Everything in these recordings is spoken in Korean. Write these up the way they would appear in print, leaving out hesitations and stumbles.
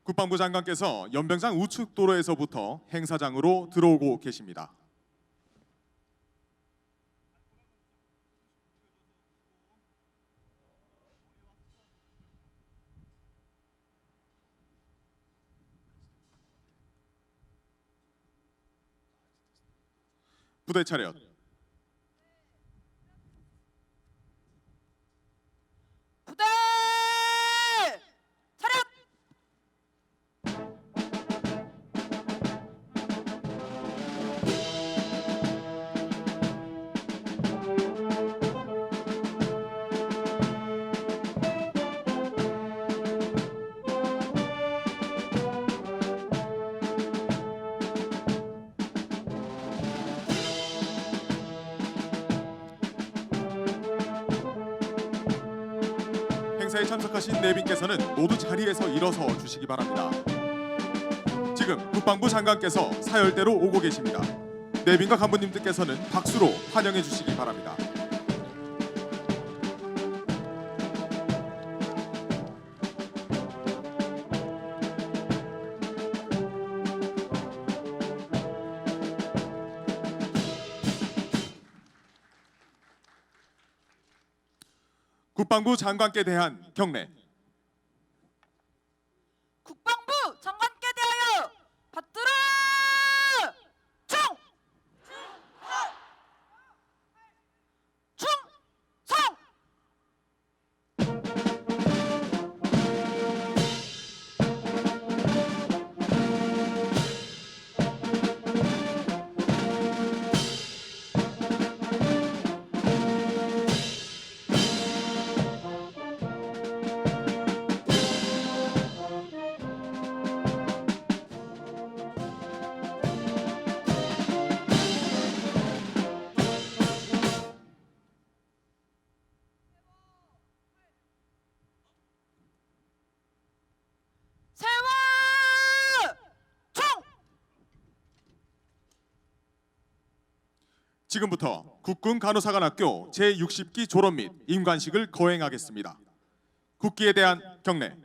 국방부 장관께서 연병장 우측 도로에서부터 행사장으로 들어오고 계십니다. 부대 차렷. 부대 차렷. 행사에 참석하신 내빈께서는 모두 자리에서 일어서 주시기 바랍니다. 지금 국방부 장관께서 사열대로 오고 계십니다. 내빈과 간부님들께서는 박수로 환영해 주시기 바랍니다. 국방부 장관께 대한 경례. 국방부 장관께 대하여 받들어 충성! 세워 총! 지금부터 국군 간호사관학교 제60기 졸업 및 임관식을 거행하겠습니다. 국기에 대한 경례.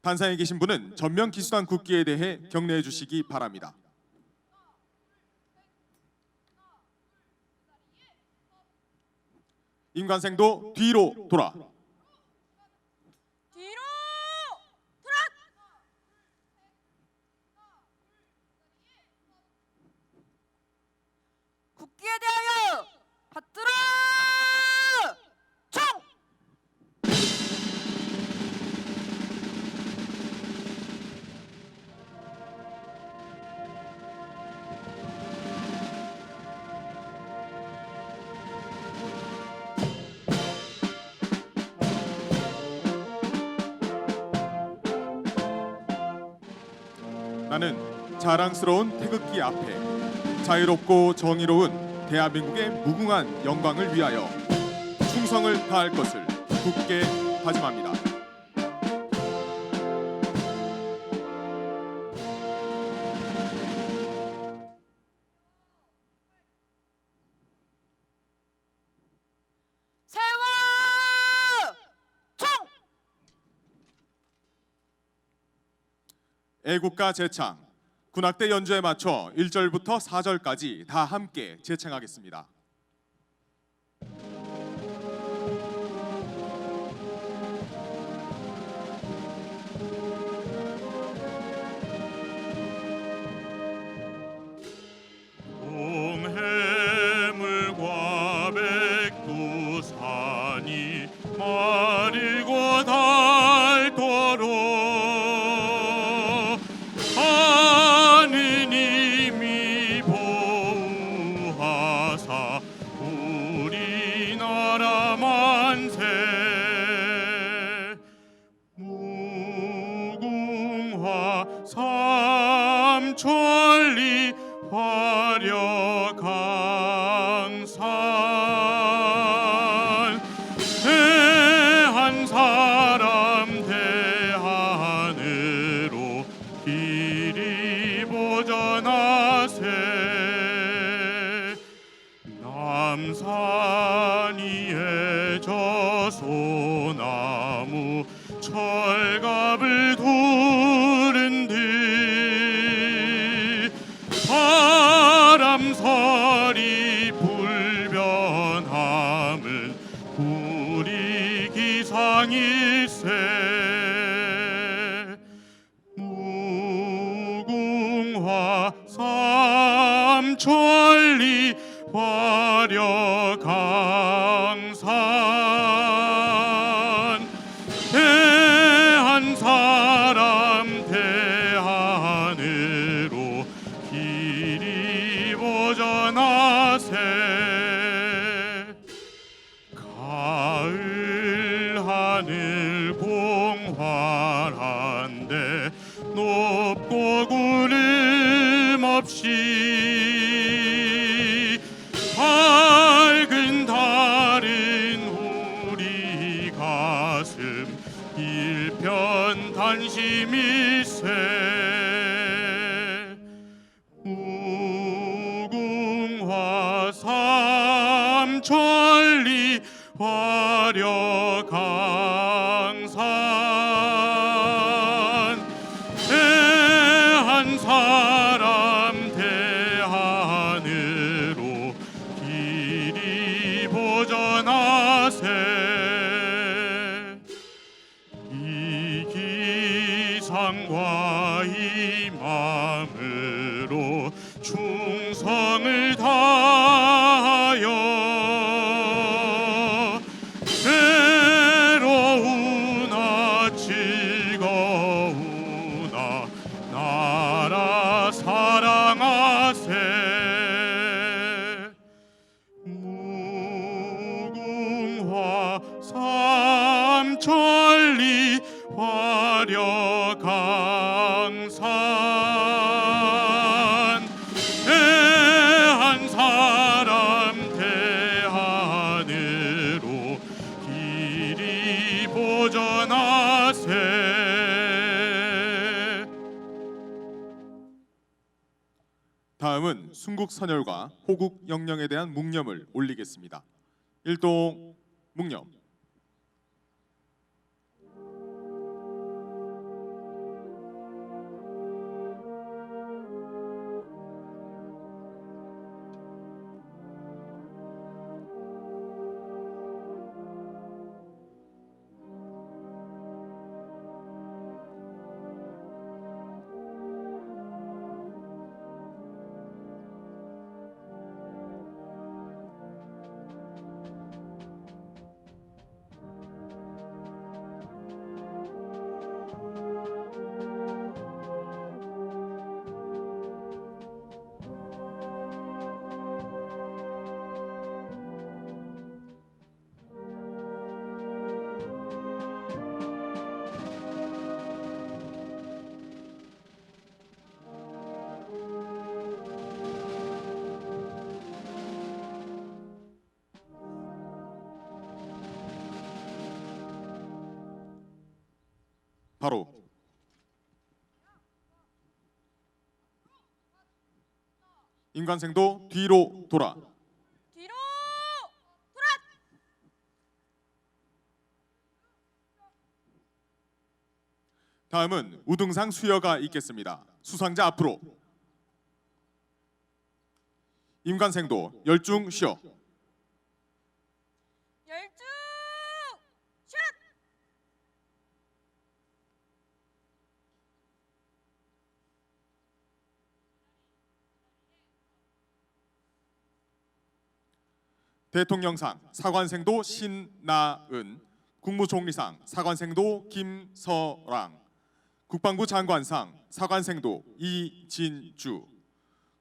단상에 계신 분은 전면 기수단 국기에 대해 경례해 주시기 바랍니다. 임관생도 뒤로 돌아. 뒤로 돌아! 국기에 대하여 받들어 총! 나는 자랑스러운 태극기 앞에 자유롭고 정의로운 대한민국의 무궁한 영광을 위하여 충성을 다할 것을 굳게 다짐합니다. 세워 총! 애국가 제창, 군악대 연주에 맞춰 1절부터 4절까지 다 함께 제창하겠습니다. 동해물과 백두산이 마르고 닳도록 하느님이 보호하사 우리나라 만세. 무궁화 삼천리 화려강산 대한 사람 대한으로 길이 보전하세. 남산 위에 저 소나무 철갑을 두른 삼천리 화려강산 대한 사람 대하늘로 길이 보전하세 가을 하늘 공활한데 높고 구름 없이 밝은 달은 우리 가슴 일편단심일세 무궁화 삼천리 화려강산 대한 사람 대하늘로 길이 보전하세 이 기상과 이 마음으로 충성을 다하여 외로우나 즐거우나 나라 사랑하세 무궁화 삼천리 화려강산 대한 사람 대하늘로 길이 보전하세 다음은 순국 선열과 호국 영령에 대한 묵념을 올리겠습니다. 일동 묵념. 바로 임관생도 뒤로 돌아. 뒤로 돌아. 다음은 우등상 수여가 있겠습니다. 수상자 앞으로. 임관생도 열중 쉬어. 열중 샷. 대통령상 사관생도 신나은, 국무총리상 사관생도 김서랑, 국방부 장관상 사관생도 이진주,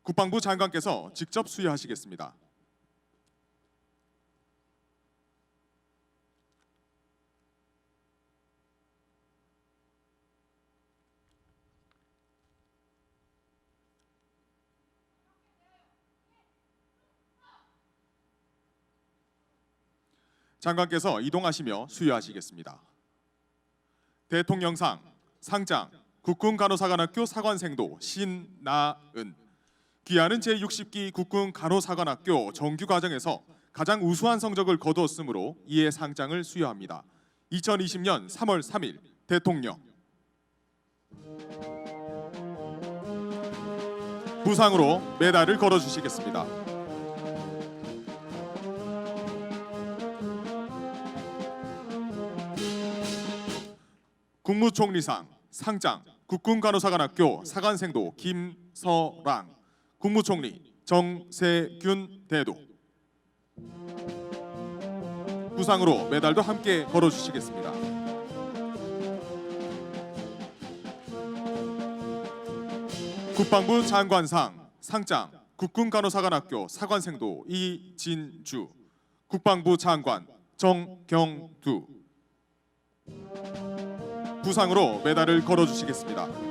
국방부 장관께서 직접 수여하시겠습니다. 장관께서 이동하시며 수여하시겠습니다. 대통령상 상장 국군간호사관학교 사관생도 신나은, 귀하는 제60기 국군간호사관학교 정규과정에서 가장 우수한 성적을 거두었으므로 이에 상장을 수여합니다. 2020년 3월 3일 대통령. 부상으로 메달을 걸어주시겠습니다. 국무총리상 상장 국군간호사관학교 사관생도 김서랑, 국무총리 정세균 대도. 부상으로 메달도 함께 걸어주시겠습니다. 국방부 장관상 상장 국군간호사관학교 사관생도 이진주. 국방부 장관 정경두. 부상으로 메달을 걸어주시겠습니다.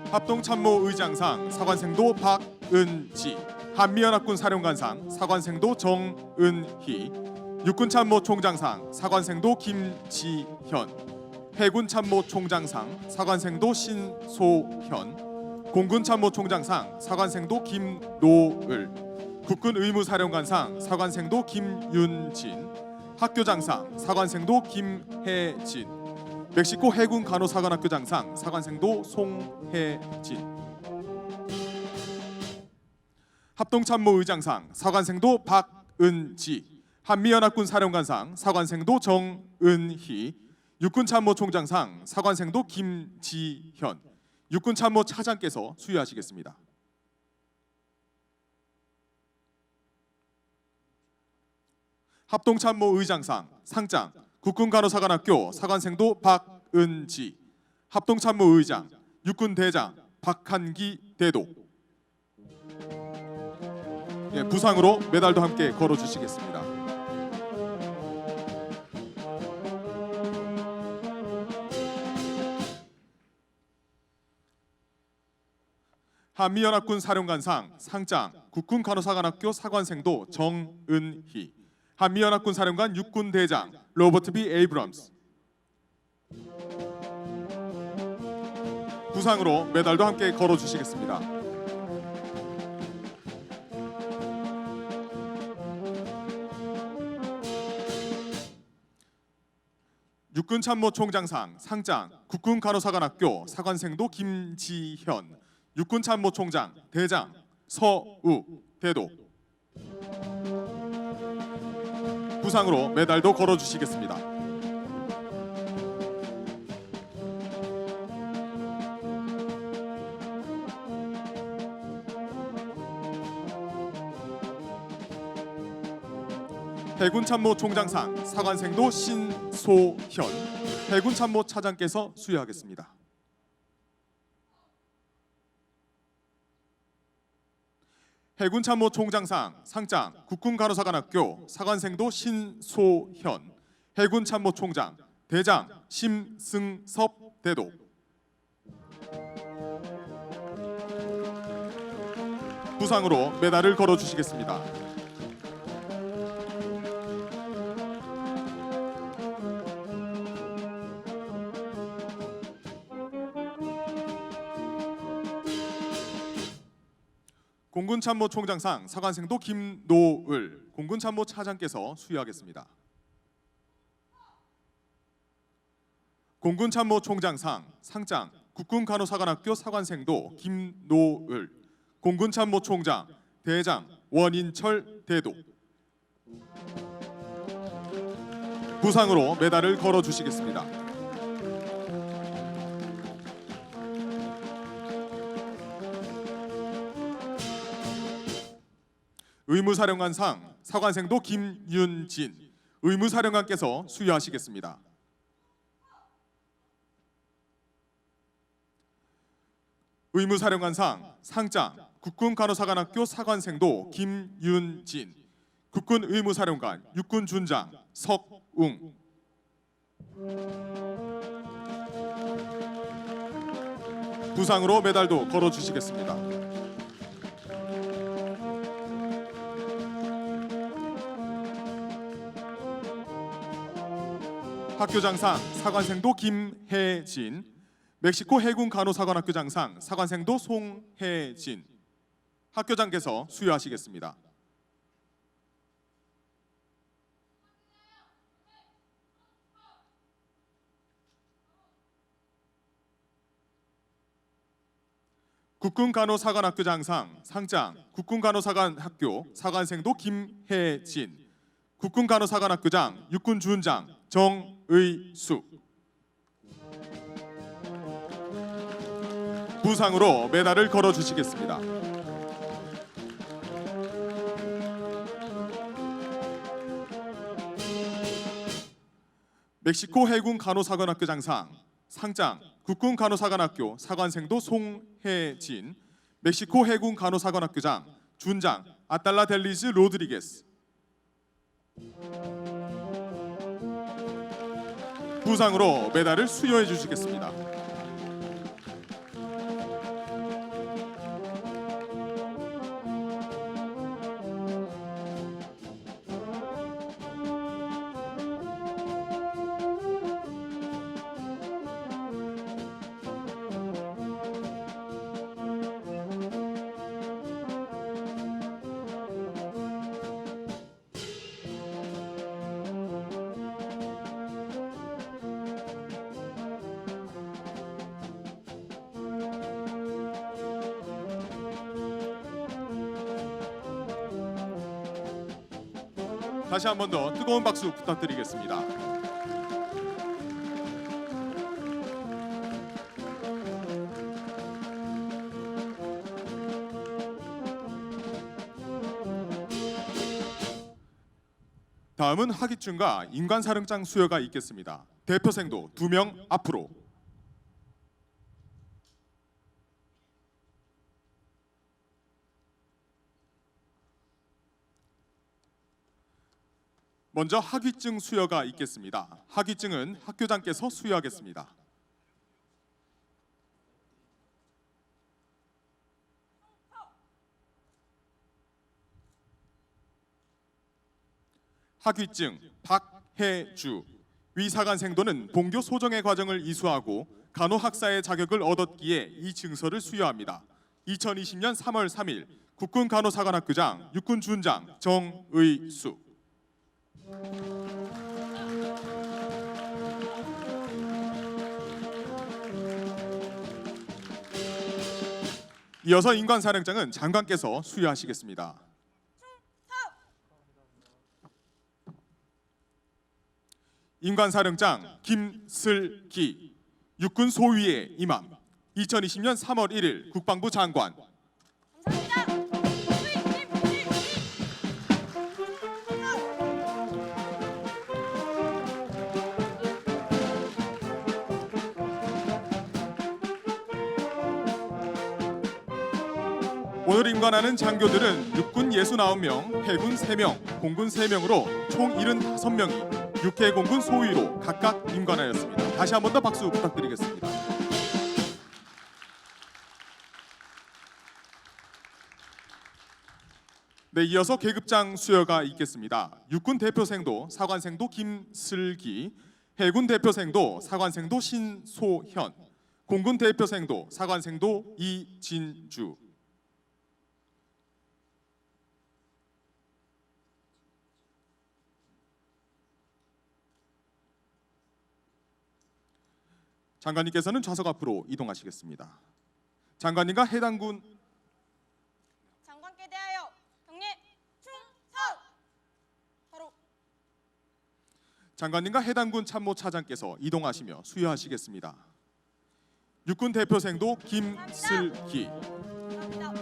합동참모의장상 사관생도 박은지. 한미연합군 사령관상 사관생도 정은희. 육군참모총장상 사관생도 김지현. 해군참모총장상 사관생도 신소현. 공군참모총장상 사관생도 김노을. 국군의무사령관상 사관생도 김윤진. 학교장상 사관생도 김혜진. 멕시코 해군 간호사관학교 장상 사관생도 송혜진. 합동참모의장상 사관생도 박은지. 한미연합군 사령관상 사관생도 정은희. 육군참모총장상 사관생도 김지현. 육군참모차장께서 수여하시겠습니다. 합동참모의장상 상장 국군간호사관학교 사관생도 박은지. 합동참모의장 육군대장 박한기 대도. 부상으로 메달도 함께 걸어주시겠습니다. 한미연합군 사령관상 상장 국군간호사관학교 사관생도 정은희. 한미연합군 사령관 육군대장 로버트 B. 에이브럼스. 부상으로 메달도 함께 걸어주시겠습니다. 육군참모총장상 상장 국군간호사관학교 사관생도 김지현. 육군참모총장 대장 서우 대도. 부상으로 메달도 걸어주시겠습니다. 해군참모총장상 사관생도 신소현. 해군참모차장께서 수여하겠습니다. 해군참모총장상 상장 국군간호사관학교 사관생도 신소현. 해군참모총장 대장 심승섭 대도. 부상으로 메달을 걸어주시겠습니다. 공군참모총장상 사관생도 김노을. 공군참모차장께서 수여하겠습니다. 공군참모총장상 상장 국군간호사관학교 사관생도 김노을. 공군참모총장 대장 원인철 대도. 부상으로 메달을 걸어주시겠습니다. 의무사령관상 사관생도 김윤진. 의무사령관께서 수여하시겠습니다. 의무사령관상 상장 국군간호사관학교 사관생도 김윤진. 국군의무사령관 육군준장 석웅. 부상으로 메달도 걸어주시겠습니다. 학교장상 사관생도 김혜진. 멕시코 해군 간호사관학교 장상 사관생도 송혜진. 학교장께서 수여하시겠습니다. 국군간호사관학교 장상 상장 국군간호사관학교 사관생도 김혜진, 국군간호사관학교장 육군주훈장 정의수. 부상으로 메달을 걸어주시겠습니다. 멕시코 해군 간호사관학교 장상 상장 국군간호사관학교 사관생도 송혜진, 멕시코 해군 간호사관학교장 준장 아달라 델리즈 로드리게스. 부상으로 메달을 수여해 주시겠습니다. 다시 한 번 더 뜨거운 박수 부탁드리겠습니다. 다음은 학위증과 인관사령장 수여가 있겠습니다. 대표생도 2명 앞으로. 먼저 학위증 수여가 있겠습니다. 학위증은 학교장께서 수여하겠습니다. 학위증 박혜주, 위사관생도는 본교 소정의 과정을 이수하고 간호학사의 자격을 얻었기에 이 증서를 수여합니다. 2020년 3월 3일 국군간호사관학교장 육군주훈장 정의수. 이어서 인관사령장은 장관께서 수여하시겠습니다. 인관사령장 김슬기, 육군 소위의 임함. 2020년 3월 1일 국방부 장관. 감사합니다. 오늘 임관하는 장교들은 육군 69명, 해군 3명, 공군 3명으로 총 75명이 육해 공군 소위로 각각 임관하였습니다. 다시 한 번 더 박수 부탁드리겠습니다. 네, 이어서 계급장 수여가 있겠습니다. 육군 대표생도 사관생도 김슬기, 해군 대표생도 사관생도 신소현, 공군 대표생도 사관생도 이진주. 장관님께서는 좌석 앞으로 이동하시겠습니다. 장관님과 해당군 장관께 대하여 경례 충성. 바로 장관님과 해당군 참모차장께서 이동하시며 수여하시겠습니다. 육군 대표생도 김슬기. 감사합니다.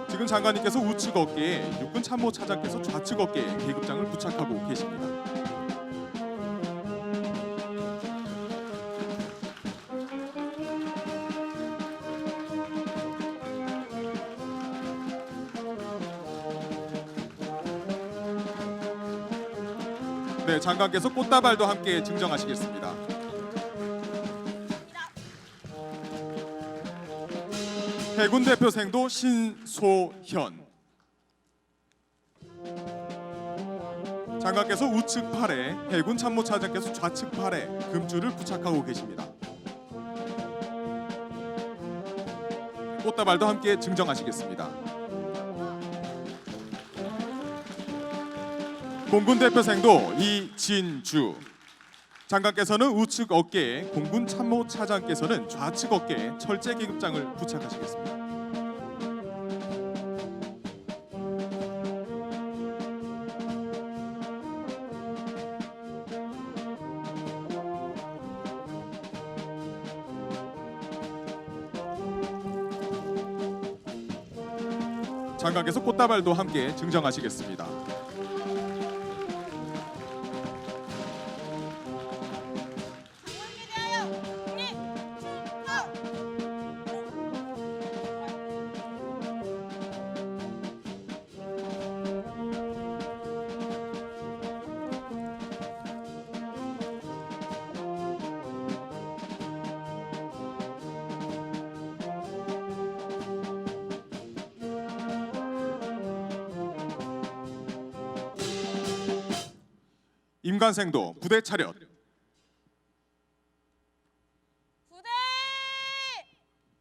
지금 장관님께서 우측 어깨에 육군 참모차장께서 좌측 어깨에 계급장을 부착하고 계십니다. 네, 장관께서 꽃다발도 함께 증정하시겠습니다. 해군 대표생도 신소현. 장관께서 우측 팔에, 해군 참모차장께서 좌측 팔에 금줄을 부착하고 계십니다. 꽃다발도 함께 증정하시겠습니다. 공군 대표생도 이진주. 장관께서는 우측 어깨에, 공군 참모 차장께서는 좌측 어깨에 철제 계급장을 부착하시겠습니다. 장관께서 꽃다발도 함께 증정하시겠습니다. 장관께 대하여 독립, 충성! 임관생도 부대 차렷. 부대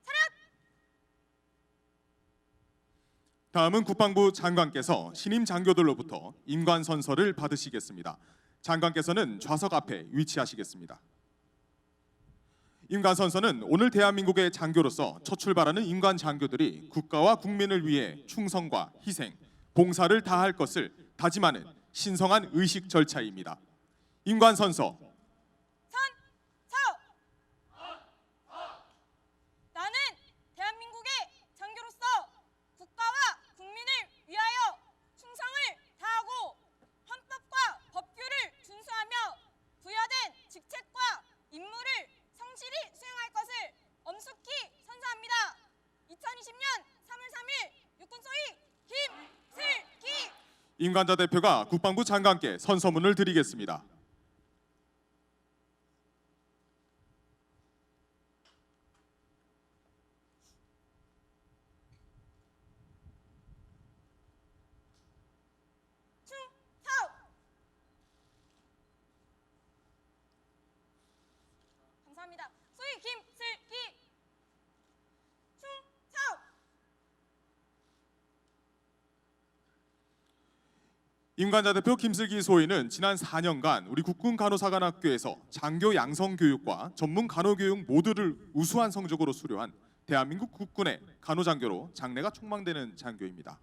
차렷! 다음은 국방부 장관께서 신임 장교들로부터 임관선서를 받으시겠습니다. 장관께서는 좌석 앞에 위치하시겠습니다. 임관선서는 오늘 대한민국의 장교로서 첫 출발하는 임관 장교들이 국가와 국민을 위해 충성과 희생, 봉사를 다할 것을 다짐하는 신성한 의식 절차입니다. 임관선서. 나는 대한민국의 장교로서 국가와 국민을 위하여 충성을 다하고 헌법과 법규를 준수하며 부여된 직책과 임무를 성실히 수행할 것을 엄숙히 선서합니다. 2020년 3월 3일 육군소위 김슬기. 임관자 대표가 국방부 장관께 선서문을 드리겠습니다. 충성! 감사합니다. 소위 김슬기. 충성! 임관자 대표 김슬기 소위는 지난 4년간 우리 국군 간호사관학교에서 장교 양성 교육과 전문 간호 교육 모두를 우수한 성적으로 수료한 대한민국 국군의 간호장교로 장래가 촉망되는 장교입니다.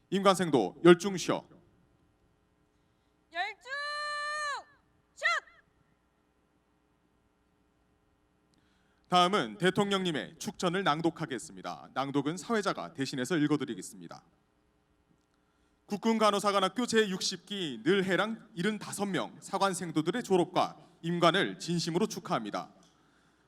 임관생도 열중시어. 열중 슛! 다음은 대통령님의 축전을 낭독하겠습니다. 낭독은 사회자가 대신해서 읽어드리겠습니다. 국군 간호사관학교 제60기 늘해랑 75명 사관생도들의 졸업과 임관을 진심으로 축하합니다.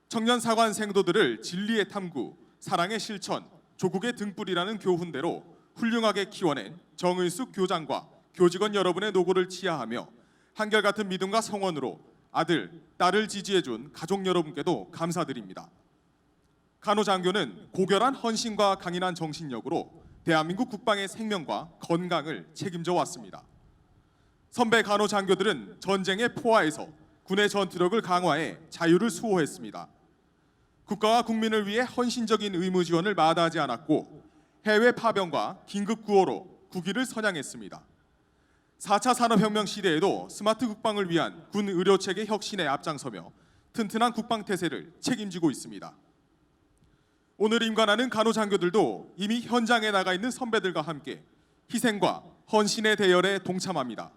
청년 사관생도들을 진리의 탐구, 사랑의 실천, 조국의 등불이라는 교훈대로 훌륭하게 키워낸 정의숙 교장과 교직원 여러분의 노고를 치하하며 한결같은 믿음과 성원으로 아들, 딸을 지지해준 가족 여러분께도 감사드립니다. 간호장교는 고결한 헌신과 강인한 정신력으로 대한민국 국방의 생명과 건강을 책임져 왔습니다. 선배 간호장교들은 전쟁의 포화에서 군의 전투력을 강화해 자유를 수호했습니다. 국가와 국민을 위해 헌신적인 의무 지원을 마다하지 않았고 해외 파병과 긴급 구호로 국위를 선양했습니다. 4차 산업혁명 시대에도 스마트 국방을 위한 군 의료체계 혁신에 앞장서며 튼튼한 국방 태세를 책임지고 있습니다. 오늘 임관하는 간호장교들도 이미 현장에 나가 있는 선배들과 함께 희생과 헌신의 대열에 동참합니다.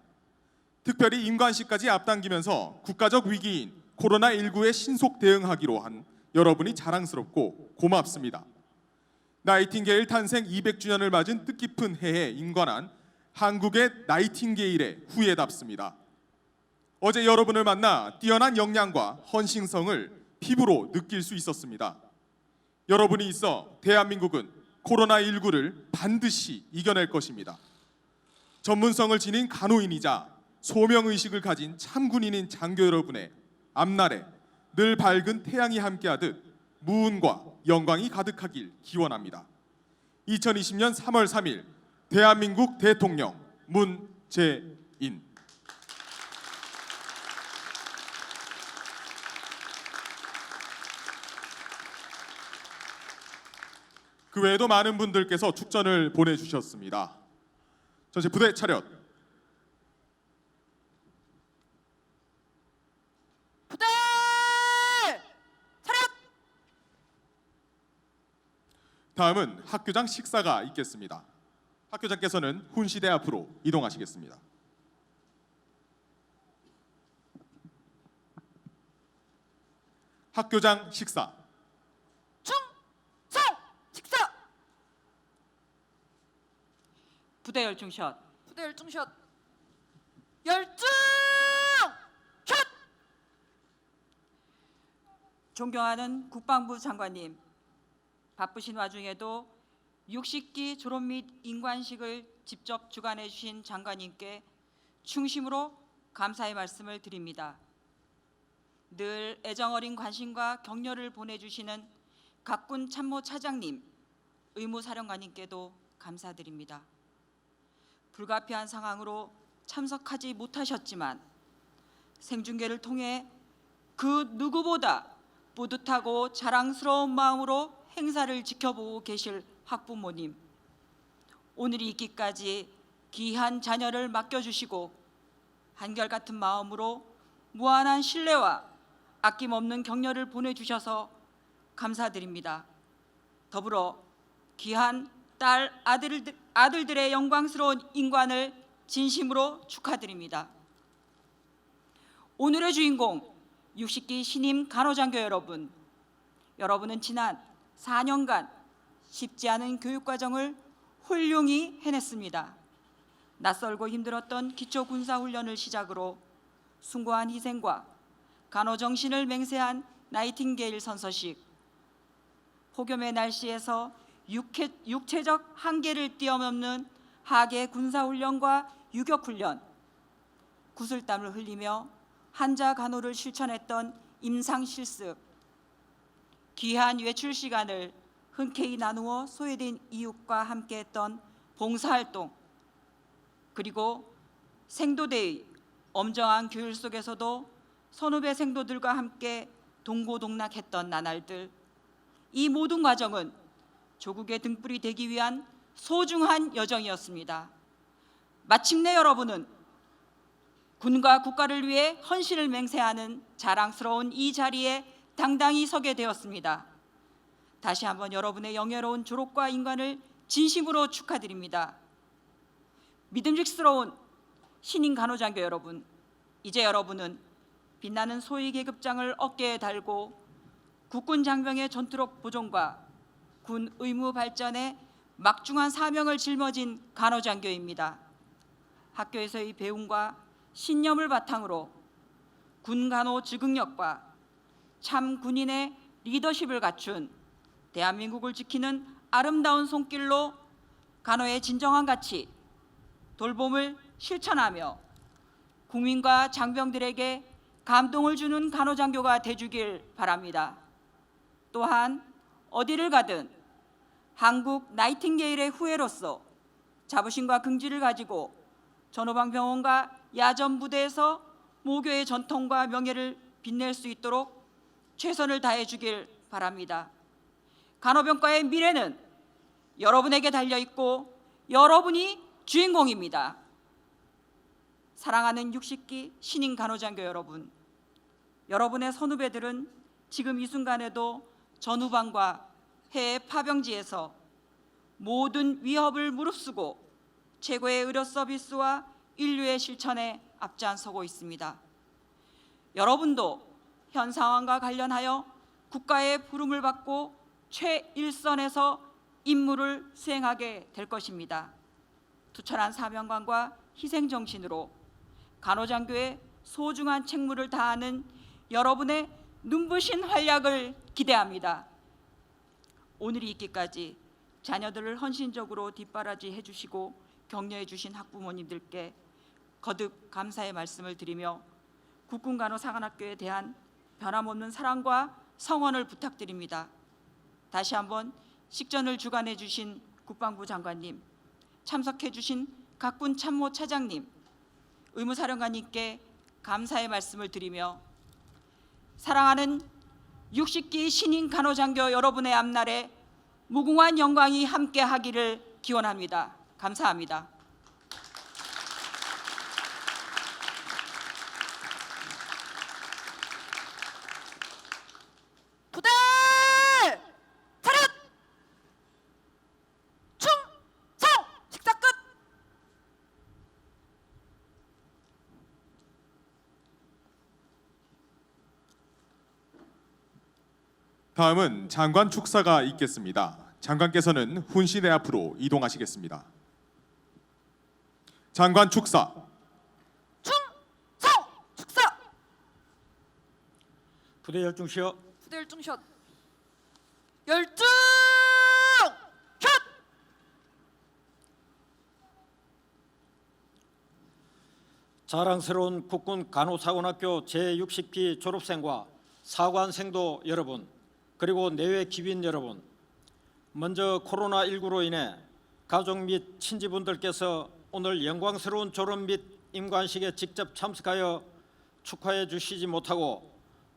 특별히 임관식까지 앞당기면서 국가적 위기인 코로나19에 신속 대응하기로 한 여러분이 자랑스럽고 고맙습니다. 나이팅게일 탄생 200주년을 맞은 뜻깊은 해에 임관한 한국의 나이팅게일의 후예답습니다. 어제 여러분을 만나 뛰어난 역량과 헌신성을 피부로 느낄 수 있었습니다. 여러분이 있어 대한민국은 코로나19를 반드시 이겨낼 것입니다. 전문성을 지닌 간호인이자 소명의식을 가진 참군인인 장교 여러분의 앞날에 늘 밝은 태양이 함께하듯 무운과 영광이 가득하길 기원합니다. 2020년 3월 3일 대한민국 대통령 문재인. 그 외에도 많은 분들께서 축전을 보내주셨습니다. 전체 부대 차렷. 다음은 학교장 식사가 있겠습니다. 학교장께서는 훈시대 앞으로 이동하시겠습니다. 학교장 식사. 충성 식사. 부대 열중샷. 부대 열중샷. 열중 샷. 존경하는 국방부 장관님, 바쁘신 와중에도 60기 졸업 및 인관식을 직접 주관해 주신 장관님께 충심으로 감사의 말씀을 드립니다. 늘 애정어린 관심과 격려를 보내주시는 각군 참모 차장님, 의무사령관님께도 감사드립니다. 불가피한 상황으로 참석하지 못하셨지만 생중계를 통해 그 누구보다 뿌듯하고 자랑스러운 마음으로 행사를 지켜보고 계실 학부모님, 오늘이 있기까지 귀한 자녀를 맡겨주시고 한결같은 마음으로 무한한 신뢰와 아낌없는 격려를 보내주셔서 감사드립니다. 더불어 귀한 딸 아들들의 영광스러운 인관을 진심으로 축하드립니다. 오늘의 주인공 60기 신임 간호장교 여러분, 여러분은 지난 4년간 쉽지 않은 교육과정을 훌륭히 해냈습니다. 낯설고 힘들었던 기초군사훈련을 시작으로 숭고한 희생과 간호정신을 맹세한 나이팅게일 선서식, 폭염의 날씨에서 육체적 한계를 뛰어넘는 하계 군사훈련과 유격훈련, 구슬땀을 흘리며 환자 간호를 실천했던 임상실습, 귀한 외출 시간을 흔쾌히 나누어 소외된 이웃과 함께했던 봉사활동, 그리고 생도대의 엄정한 규율 속에서도 선후배 생도들과 함께 동고동락했던 나날들, 이 모든 과정은 조국의 등불이 되기 위한 소중한 여정이었습니다. 마침내 여러분은 군과 국가를 위해 헌신을 맹세하는 자랑스러운 이 자리에 당당히 서게 되었습니다. 다시 한번 여러분의 영예로운 졸업과 인관을 진심으로 축하드립니다. 믿음직스러운 신임 간호장교 여러분, 이제 여러분은 빛나는 소위 계급장을 어깨에 달고 국군 장병의 전투력 보존과 군 의무 발전에 막중한 사명을 짊어진 간호장교입니다. 학교에서의 배움과 신념을 바탕으로 군 간호 적응력과 참 군인의 리더십을 갖춘 대한민국을 지키는 아름다운 손길로 간호의 진정한 가치, 돌봄을 실천하며 국민과 장병들에게 감동을 주는 간호장교가 되주길 바랍니다. 또한 어디를 가든 한국 나이팅게일의 후예로서 자부심과 긍지를 가지고 전후방병원과 야전부대에서 모교의 전통과 명예를 빛낼 수 있도록 최선을 다해 주길 바랍니다. 간호병과의 미래는 여러분에게 달려있고 여러분이 주인공입니다. 사랑하는 60기 신임 간호장교 여러분, 여러분의 선후배들은 지금 이 순간에도 전후방과 해외 파병지에서 모든 위협을 무릅쓰고 최고의 의료 서비스와 인류의 실천에 앞장서고 있습니다. 여러분도 현 상황과 관련하여 국가의 부름을 받고 최일선에서 임무를 수행하게 될 것입니다. 투철한 사명감과 희생정신으로 간호장교의 소중한 책무를 다하는 여러분의 눈부신 활약을 기대합니다. 오늘이 있기까지 자녀들을 헌신적으로 뒷바라지 해주시고 격려해 주신 학부모님들께 거듭 감사의 말씀을 드리며 국군간호사관학교에 대한 변함없는 사랑과 성원을 부탁드립니다. 다시 한번 식전을 주관해 주신 국방부 장관님, 참석해 주신 각군 참모 차장님, 의무사령관님께 감사의 말씀을 드리며 사랑하는 60기 신임 간호장교 여러분의 앞날에 무궁한 영광이 함께하기를 기원합니다. 감사합니다. 부대 차렷. 다음은 장관 축사가 있겠습니다. 장관께서는 훈시대 앞으로 이동하시겠습니다. 장관 축사. 충성 축사. 부대 열중시어. 부대 열중샷. 열중 샷. 자랑스러운 국군 간호사관학교 제60기 졸업생과 사관생도 여러분, 그리고 내외 기빈 여러분, 먼저 코로나19로 인해 가족 및 친지분들께서 오늘 영광스러운 졸업 및 임관식에 직접 참석하여 축하해 주시지 못하고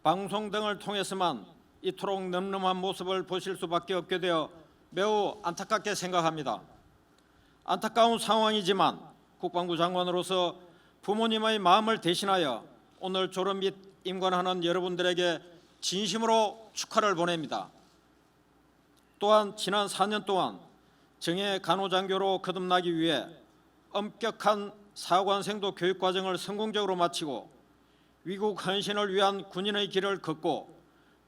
방송 등을 통해서만 이토록 늠름한 모습을 보실 수밖에 없게 되어 매우 안타깝게 생각합니다. 안타까운 상황이지만 국방부 장관으로서 부모님의 마음을 대신하여 오늘 졸업 및 임관하는 여러분들에게 진심으로 축하를 보냅니다. 또한 지난 4년 동안 정예 간호장교로 거듭나기 위해 엄격한 사관생도 교육과정을 성공적으로 마치고 위국 헌신을 위한 군인의 길을 걷고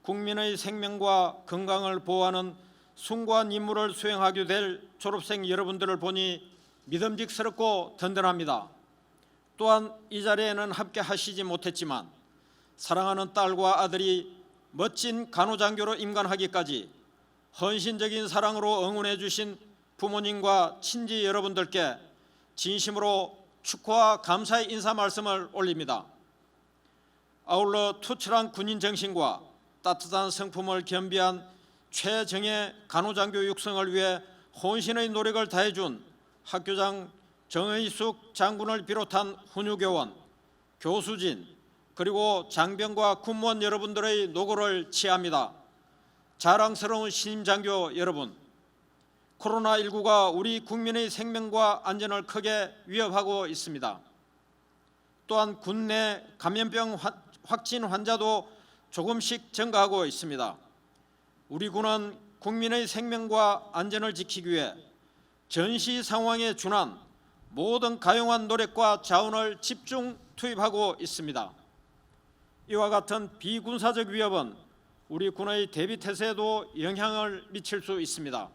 국민의 생명과 건강을 보호하는 숭고한 임무를 수행하게 될 졸업생 여러분들을 보니 믿음직스럽고 든든합니다. 또한 이 자리에는 함께 하시지 못했지만 사랑하는 딸과 아들이 멋진 간호장교로 임관하기까지 헌신적인 사랑으로 응원해 주신 부모님과 친지 여러분들께 진심으로 축하와 감사의 인사 말씀을 올립니다. 아울러 투철한 군인 정신과 따뜻한 성품을 겸비한 최정예 간호장교 육성을 위해 혼신의 노력을 다해준 학교장 정의숙 장군을 비롯한 훈육교원, 교수진, 그리고 장병과 군무원 여러분들의 노고를 치합니다. 자랑스러운 신임장교 여러분, 코로나19가 우리 국민의 생명과 안전을 크게 위협하고 있습니다. 또한 국내 감염병 확진 환자도 조금씩 증가하고 있습니다. 우리 군은 국민의 생명과 안전을 지키기 위해 전시 상황에 준한 모든 가용한 노력과 자원을 집중 투입하고 있습니다. 이와 같은 비군사적 위협은 우리 군의 대비 태세에도 영향을 미칠 수 있습니다.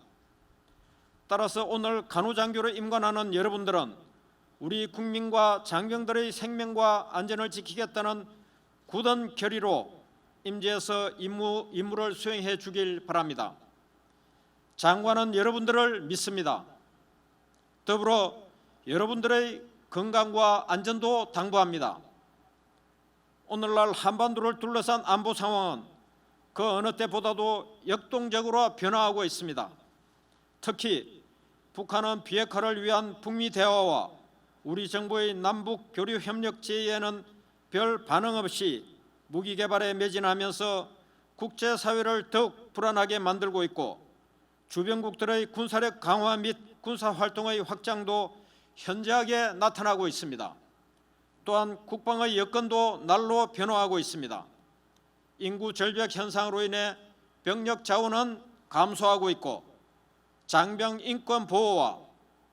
따라서 오늘 간호장교로 임관하는 여러분들은 우리 국민과 장병들의 생명과 안전을 지키겠다는 굳은 결의로 임지에서 임무를 수행해 주길 바랍니다. 장관은 여러분들을 믿습니다. 더불어 여러분들의 건강과 안전도 당부합니다. 오늘날 한반도를 둘러싼 안보 상황은 그 어느 때보다도 역동적으로 변화하고 있습니다. 특히 북한은 비핵화를 위한 북미 대화와 우리 정부의 남북 교류 협력 제의에는 별 반응 없이 무기 개발에 매진하면서 국제사회를 더욱 불안하게 만들고 있고 주변국들의 군사력 강화 및 군사활동의 확장도 현저하게 나타나고 있습니다. 또한 국방의 여건도 날로 변화하고 있습니다. 인구 절벽 현상으로 인해 병력 자원은 감소하고 있고 장병 인권 보호와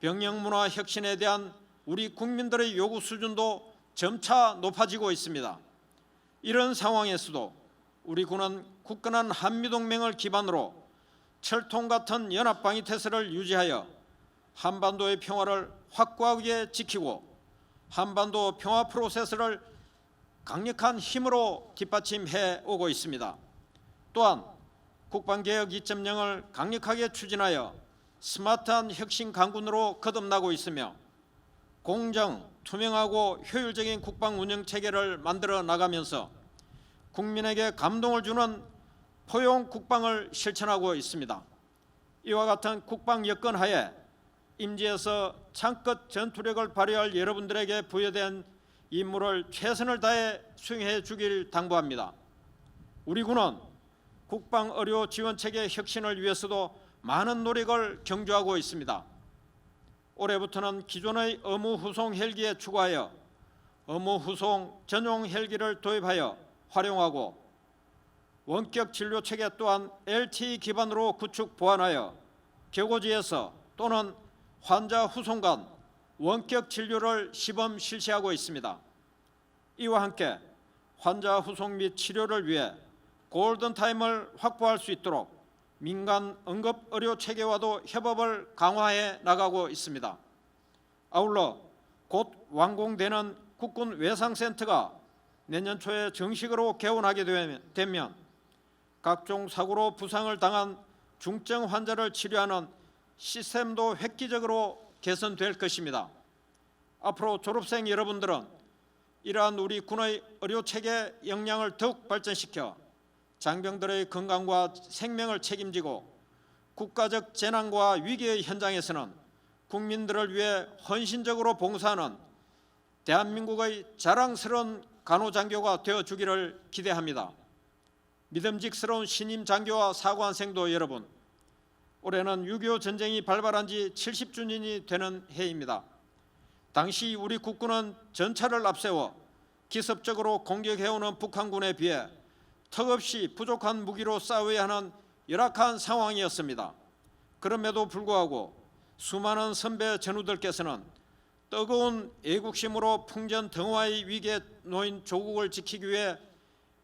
병영 문화 혁신에 대한 우리 국민들의 요구 수준도 점차 높아지고 있습니다. 이런 상황에서도 우리 군은 굳건한 한미동맹을 기반으로 철통 같은 연합방위 태세를 유지하여 한반도의 평화를 확고하게 지키고 한반도 평화 프로세스를 강력한 힘으로 뒷받침해 오고 있습니다. 또한 국방개혁 2.0을 강력하게 추진하여 스마트한 혁신 강군으로 거듭나고 있으며 공정, 투명하고 효율적인 국방 운영 체계를 만들어 나가면서 국민에게 감동을 주는 포용 국방을 실천하고 있습니다. 이와 같은 국방 여건 하에 임지에서 창껏 전투력을 발휘할 여러분들에게 부여된 임무를 최선을 다해 수행해 주길 당부합니다. 우리 군은 국방 의료 지원 체계 혁신을 위해서도 많은 노력을 경주하고 있습니다. 올해부터는 기존의 의무 후송 헬기에 추가하여 의무 후송 전용 헬기를 도입하여 활용하고 원격 진료 체계 또한 LTE 기반으로 구축 보완하여 격오지에서 또는 환자 후송 간 원격 진료를 시범 실시하고 있습니다. 이와 함께 환자 후송 및 치료를 위해 골든타임을 확보할 수 있도록 민간 응급 의료 체계와도 협업을 강화해 나가고 있습니다. 아울러 곧 완공되는 국군 외상센터가 내년 초에 정식으로 개원하게 되면 각종 사고로 부상을 당한 중증 환자를 치료하는 시스템도 획기적으로 개선될 것입니다. 앞으로 졸업생 여러분들은 이러한 우리 군의 의료체계 역량을 더욱 발전시켜 장병들의 건강과 생명을 책임지고 국가적 재난과 위기의 현장에서는 국민들을 위해 헌신적으로 봉사하는 대한민국의 자랑스러운 간호장교가 되어주기를 기대합니다. 믿음직스러운 신임 장교와 사관생도 여러분, 올해는 6.25 전쟁이 발발한 지 70주년이 되는 해입니다. 당시 우리 국군은 전차를 앞세워 기습적으로 공격해오는 북한군에 비해 턱없이 부족한 무기로 싸워야 하는 열악한 상황이었습니다. 그럼에도 불구하고 수많은 선배 전우들께서는 뜨거운 애국심으로 풍전등화의 위기에 놓인 조국을 지키기 위해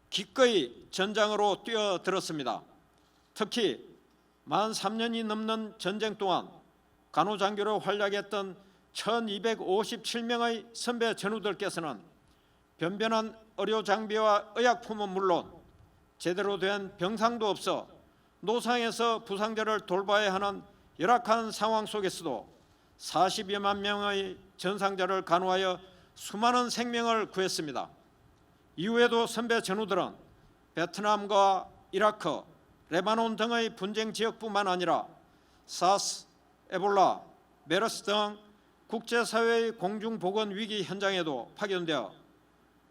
기꺼이 전장으로 뛰어들었습니다. 특히 만 3년이 넘는 전쟁 동안 간호장교로 활약했던 1257명의 선배 전우들께서는 변변한 의료 장비와 의약품은 물론 제대로 된 병상도 없어 노상에서 부상자를 돌봐야 하는 열악한 상황 속에서도 40여만 명의 전상자를 간호하여 수많은 생명을 구했습니다. 이후에도 선배 전우들은 베트남과 이라크, 레바논 등의 분쟁 지역뿐만 아니라 사스, 에볼라, 메르스 등 국제사회의 공중보건 위기 현장에도 파견되어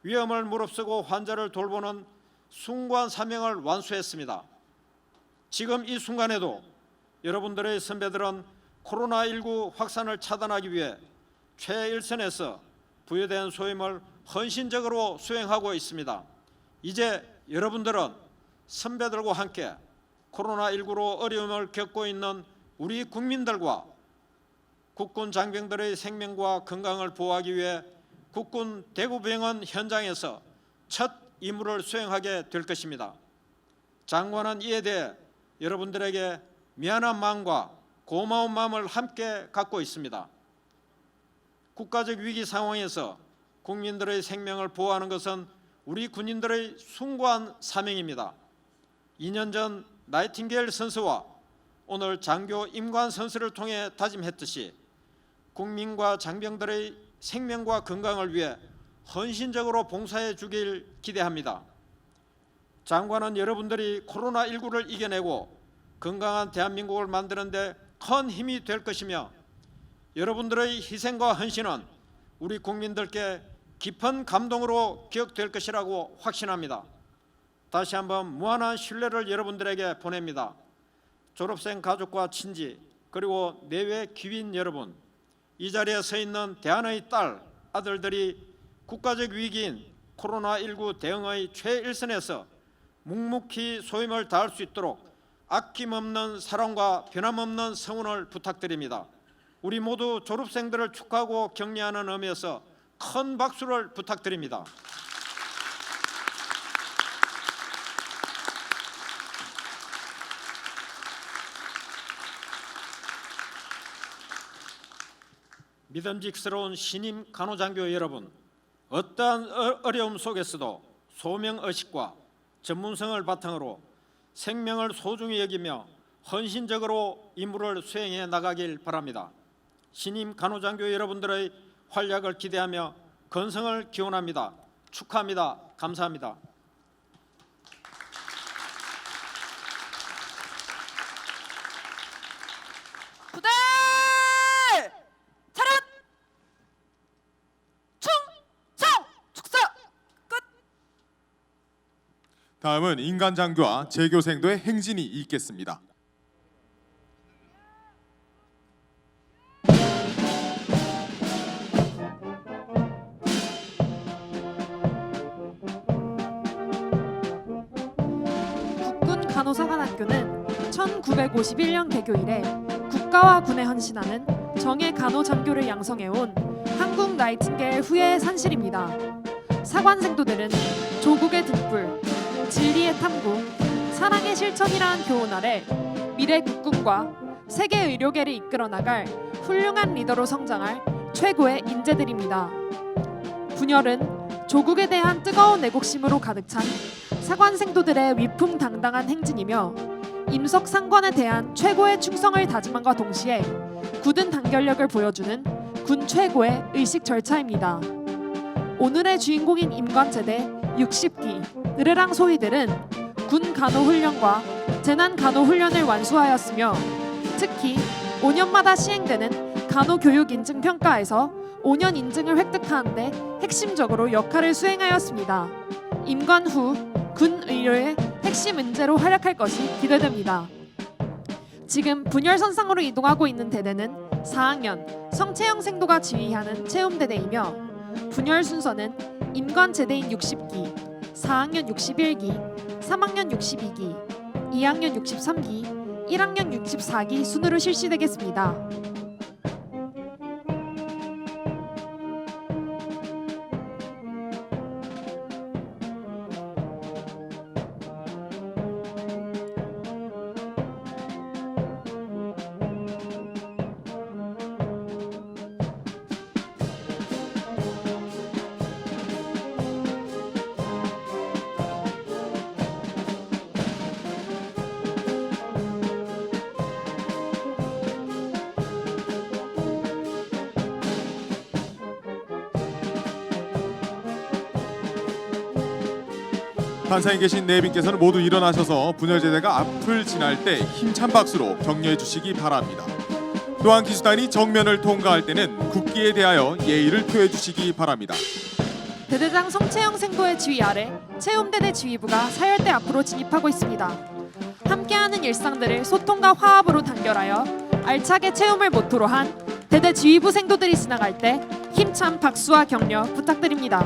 위험을 무릅쓰고 환자를 돌보는 숭고한 사명을 완수했습니다. 지금 이 순간에도 여러분들의 선배들은 코로나19 확산을 차단하기 위해 최일선에서 부여된 소임을 헌신적으로 수행하고 있습니다. 이제 여러분들은 선배들과 함께 코로나19로 어려움을 겪고 있는 우리 국민들과 국군 장병들의 생명과 건강을 보호하기 위해 국군 대구병원 현장에서 첫 임무를 수행하게 될 것입니다. 장관은 이에 대해 여러분들에게 미안한 마음과 고마운 마음을 함께 갖고 있습니다. 국가적 위기 상황에서 국민들의 생명을 보호하는 것은 우리 군인들의 숭고한 사명입니다. 2년 전 나이팅게일 선수와 오늘 장교 임관 선수를 통해 다짐했듯이 국민과 장병들의 생명과 건강을 위해 헌신적으로 봉사해 주길 기대합니다. 장관은 여러분들이 코로나19를 이겨내고 건강한 대한민국을 만드는 데 큰 힘이 될 것이며 여러분들의 희생과 헌신은 우리 국민들께 깊은 감동으로 기억될 것이라고 확신합니다. 다시 한번 무한한 신뢰를 여러분들에게 보냅니다. 졸업생 가족과 친지 그리고 내외 귀빈 여러분, 이 자리에 서 있는 대한의 딸, 아들들이 국가적 위기인 코로나19 대응의 최일선에서 묵묵히 소임을 다할 수 있도록 아낌없는 사랑과 변함없는 성원을 부탁드립니다. 우리 모두 졸업생들을 축하하고 격려하는 의미에서 큰 박수를 부탁드립니다. 믿음직스러운 신임 간호장교 여러분, 어떠한 어려움 속에서도 소명의식과 전문성을 바탕으로 생명을 소중히 여기며 헌신적으로 임무를 수행해 나가길 바랍니다. 신임 간호장교 여러분들의 활약을 기대하며 건성을 기원합니다. 축하합니다. 감사합니다. 부대 차렷 충성 축사 끝. 다음은 인간장교와 재교생도의 행진이 있겠습니다. 국군 간호사관학교는 1951년 개교 이래 국가와 군에 헌신하는 정예 간호장교를 양성해온 한국 나이팅게일 후예의 산실입니다. 사관생도들은 조국의 등불, 진리의 탐구, 사랑의 실천이라는 교훈 아래 미래 국군과 세계 의료계를 이끌어 나갈 훌륭한 리더로 성장할 최고의 인재들입니다. 분열은 조국에 대한 뜨거운 애국심으로 가득 찬 사관생도들의 위풍당당한 행진이며 임석 상관에 대한 최고의 충성을 다짐함과 동시에 굳은 단결력을 보여주는 군 최고의 의식 절차입니다. 오늘의 주인공인 임관제대 60기 느레랑 소위들은 군 간호훈련과 재난간호훈련을 완수하였으며 특히 5년마다 시행되는 간호교육인증평가에서 5년 인증을 획득하는 데 핵심적으로 역할을 수행하였습니다. 임관 후 군 의료의 핵심 인재로 활약할 것이 기대됩니다. 지금 분열선상으로 이동하고 있는 대대는 4학년 성채영 생도가 지휘하는 체험대대이며 분열 순서는 임관제대인 60기, 4학년 61기, 3학년 62기, 2학년 63기, 1학년 64기 순으로 실시되겠습니다. 단상에 계신 내빈께서는 모두 일어나셔서 분열제대가 앞을 지날 때 힘찬 박수로 격려해 주시기 바랍니다. 또한 기수단이 정면을 통과할 때는 국기에 대하여 예의를 표해 주시기 바랍니다. 대대장 성채영 생도의 지휘 아래 체험대대 지휘부가 사열대 앞으로 진입하고 있습니다. 함께하는 일상들을 소통과 화합으로 단결하여 알차게 체험을 모토로 한 대대 지휘부 생도들이 지나갈 때 힘찬 박수와 격려 부탁드립니다.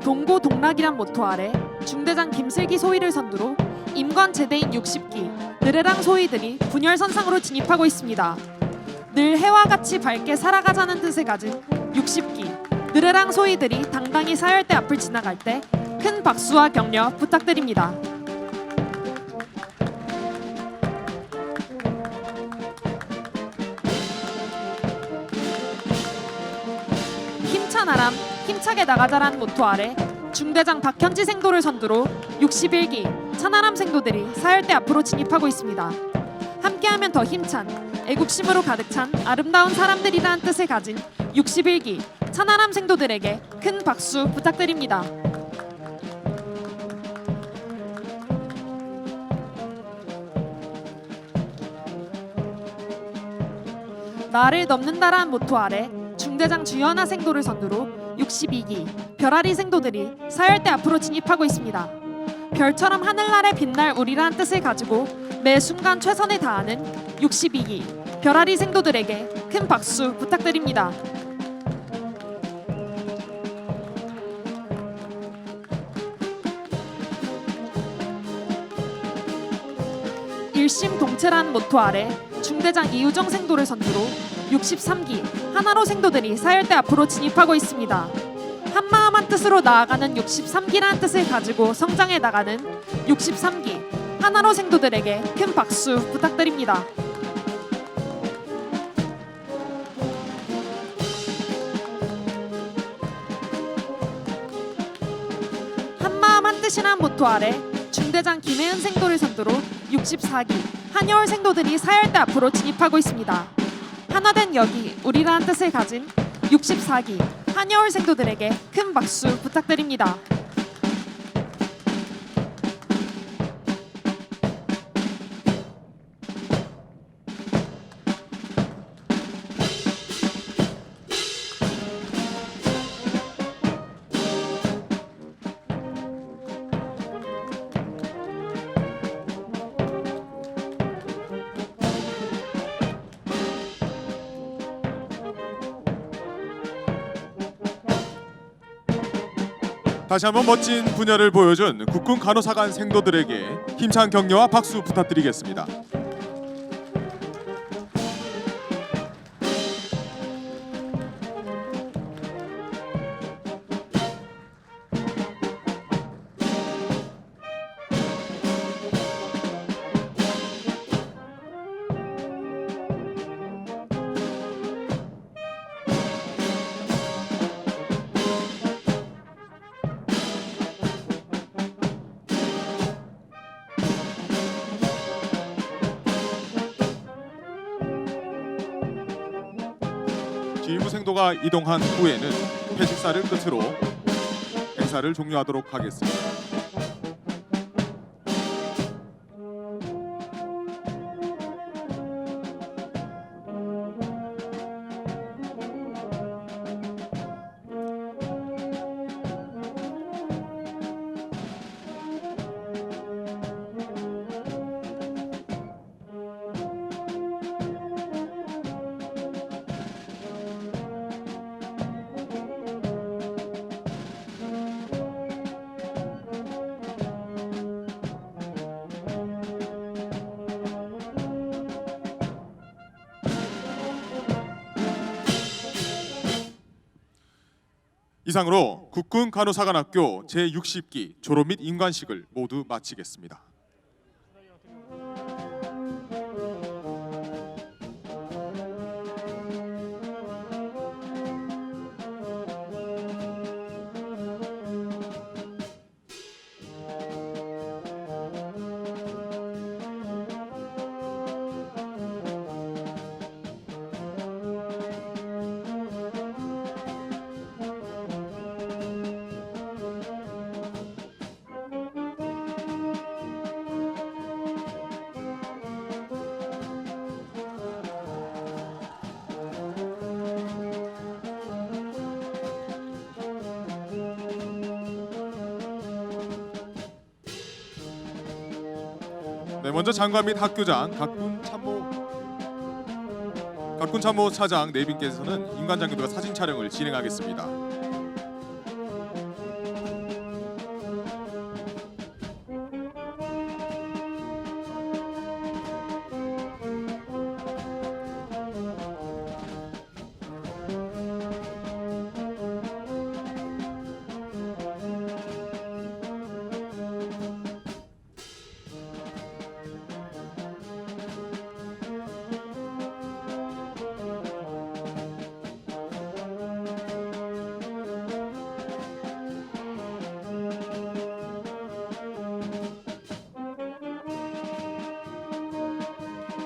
동고동락이란 모토 아래 중대장 김슬기 소위를 선두로 임관 제대인 60기 느레랑 소위들이 분열선상으로 진입하고 있습니다. 늘 해와 같이 밝게 살아가자는 뜻을 가진 60기 느레랑 소위들이 당당히 사열대 앞을 지나갈 때 큰 박수와 격려 부탁드립니다. 힘찬 아람 힘차게 나가자라는 모토 아래 중대장 박현지 생도를 선두로 61기 찬아람 생도들이 사열대 앞으로 진입하고 있습니다. 함께하면 더 힘찬 애국심으로 가득 찬 아름다운 사람들이라는 뜻을 가진 61기 찬아람 생도들에게 큰 박수 부탁드립니다. 나를 넘는다라는 모토 아래 중대장 주연아 생도를 선두로 62기 별아리 생도들이 사열대 앞으로 진입하고 있습니다. 별처럼 하늘날에 빛날 우리란 뜻을 가지고 매 순간 최선을 다하는 62기 별아리 생도들에게 큰 박수 부탁드립니다. 일심동체라는 모토 아래 중대장 이우정 생도를 선두로 63기 하나로 생도들이 사열대 앞으로 진입하고 있습니다. 한마음 한뜻으로 나아가는 63기라는 뜻을 가지고 성장해 나가는 63기 하나로 생도들에게 큰 박수 부탁드립니다. 한마음 한뜻이란 모토 아래 중대장 김혜은 생도를 선두로 64기 한여울 생도들이 사열대 앞으로 진입하고 있습니다. 하나된 여기 우리라는 뜻을 가진 64기 한여울 생도들에게 큰 박수 부탁드립니다. 다시 한번 멋진 분야를 보여준 국군 간호사관 생도들에게 힘찬 격려와 박수 부탁드리겠습니다. 지휘부 생도가 이동한 후에는 회식사를 끝으로 행사를 종료하도록 하겠습니다. 이상으로 국군 간호사관학교 제60기 졸업 및 임관식을 모두 마치겠습니다. 네, 먼저 장관 및 학교장, 각군 참모 차장 네 분께서는 임관 장교들과 사진 촬영을 진행하겠습니다.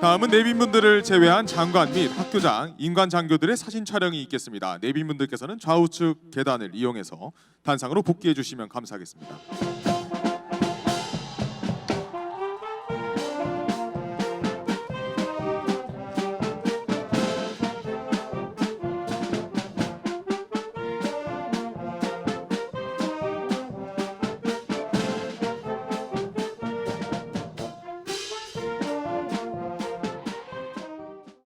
다음은 내빈분들을 제외한 장관 및 학교장, 임관 장교들의 사진 촬영이 있겠습니다. 내빈분들께서는 좌우측 계단을 이용해서 단상으로 복귀해 주시면 감사하겠습니다.